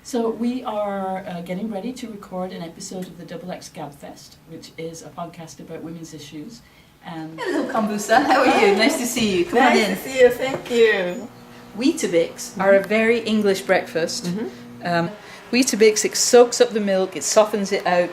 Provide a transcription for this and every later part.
So we are getting ready to record an episode of the XX Gabfest, which is a podcast about women's issues. And hello, Kambusa. How are you? Nice to see you. Come on in. Nice to see you. Thank you. Weetabix are a very English breakfast. Weetabix, it soaks up the milk, it softens it out,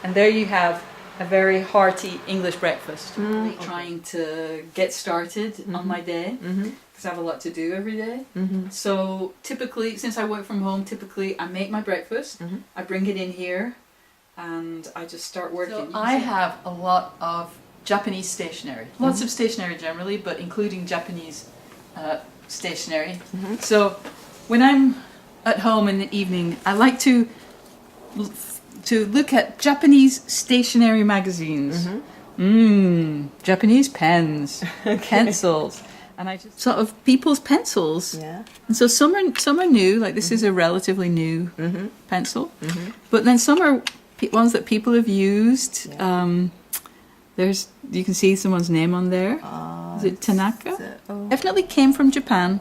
and there you have a very hearty English breakfast. Trying to get started on my day, because I have a lot to do every day. So typically, since I work from home, typically I make my breakfast, I bring it in here, and I just start working. So I have a lot of Japanese stationery. Lots of stationery generally, but including Japanese stationery. So when I'm at home in the evening, I like to look at Japanese stationery magazines. Japanese pens, pencils, and I just sort of people's pencils. Yeah. And so some are new, like this is a relatively new pencil, but then some are ones that people have used. Yeah. You can see someone's name on there. Is it Tanaka? Definitely came from Japan.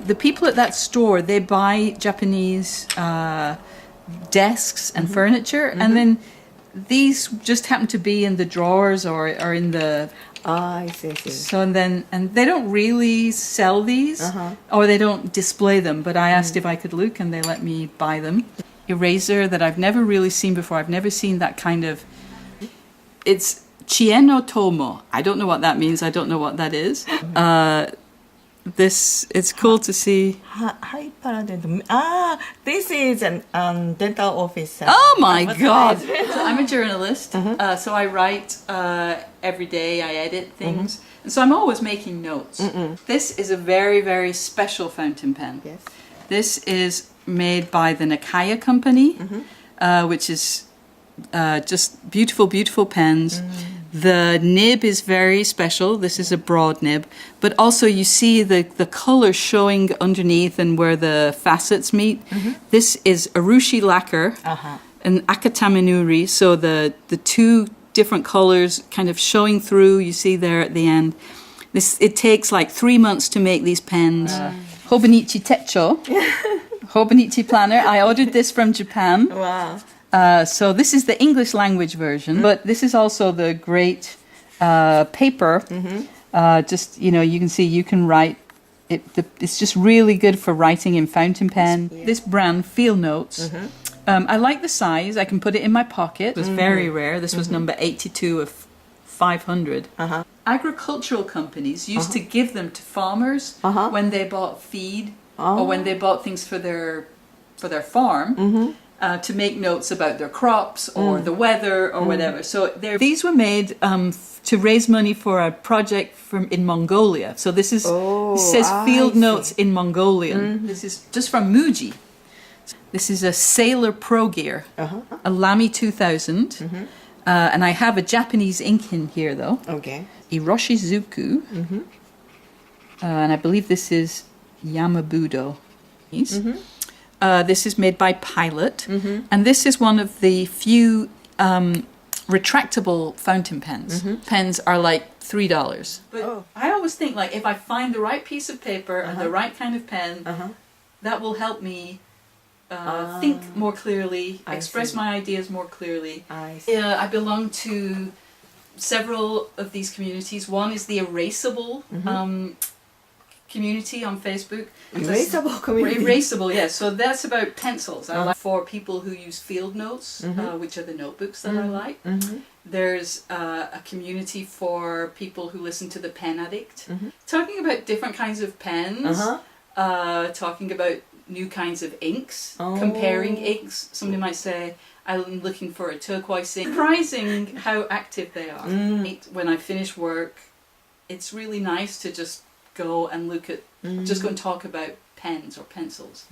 The people at that store, they buy Japanese desks and furniture, and then these just happen to be in the drawers or in the. I see. So and they don't really sell these, or they don't display them. But I asked if I could look, and they let me buy them. Eraser that I've never really seen before. I've never seen that kind of. It's Chien no Tomo. I don't know what that means. I don't know what that is. It's cool to see. This is an dental office. Oh my God! I'm a journalist, so I write every day. I edit things, and so I'm always making notes. This is a very, very special fountain pen. Yes. This is made by the Nakaya company, which is just beautiful, beautiful pens. The nib is very special. This is a broad nib, but also you see the color showing underneath and where the facets meet. This is Urushi lacquer and Akataminuri, so the two different colors kind of showing through. You see there at the end. It takes like 3 months to make these pens. Hobonichi Techo, Hobonichi planner. I ordered this from Japan. Wow. So this is the English language version, but this is also the great paper. Just, you can see you can write. It's just really good for writing in fountain pen. This brand, Field Notes. I like the size. I can put it in my pocket. It was very rare. This was number 82 of 500. Agricultural companies used to give them to farmers when they bought feed or when they bought things for their farm. To make notes about their crops or the weather or whatever. So these were made to raise money for a project in Mongolia. So this says Field Notes in Mongolian. This is just from Muji. This is a Sailor Pro Gear, a Lamy 2000. And I have a Japanese ink in here though. Okay. Iroshizuku. And I believe this is Yamabudo. This is made by Pilot, and this is one of the few retractable fountain pens. Pens are like $3. But I always think, like, if I find the right piece of paper and the right kind of pen, that will help me think more clearly, express my ideas more clearly. I belong to several of these communities. One is the Erasable community on Facebook. Erasable community. Erasable, yes. So that's about pencils. I like for people who use Field Notes, which are the notebooks that I like. There's a community for people who listen to The Pen Addict, talking about different kinds of pens, talking about new kinds of inks, comparing inks. Somebody might say, I'm looking for a turquoise ink. Surprising how active they are. When I finish work, it's really nice to just go and look at, just go and talk about pens or pencils.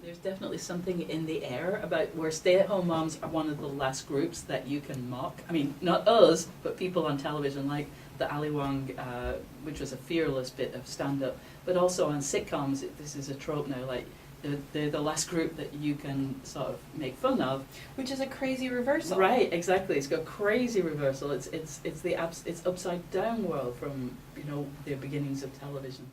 There's definitely something in the air about where stay-at-home moms are one of the last groups that you can mock. I mean, not us, but people on television like the Ali Wong, which was a fearless bit of stand-up, but also on sitcoms, this is a trope now, like they're the last group that you can sort of make fun of, which is a crazy reversal. Right, exactly. It's got a crazy reversal. It's upside down world from the beginnings of television.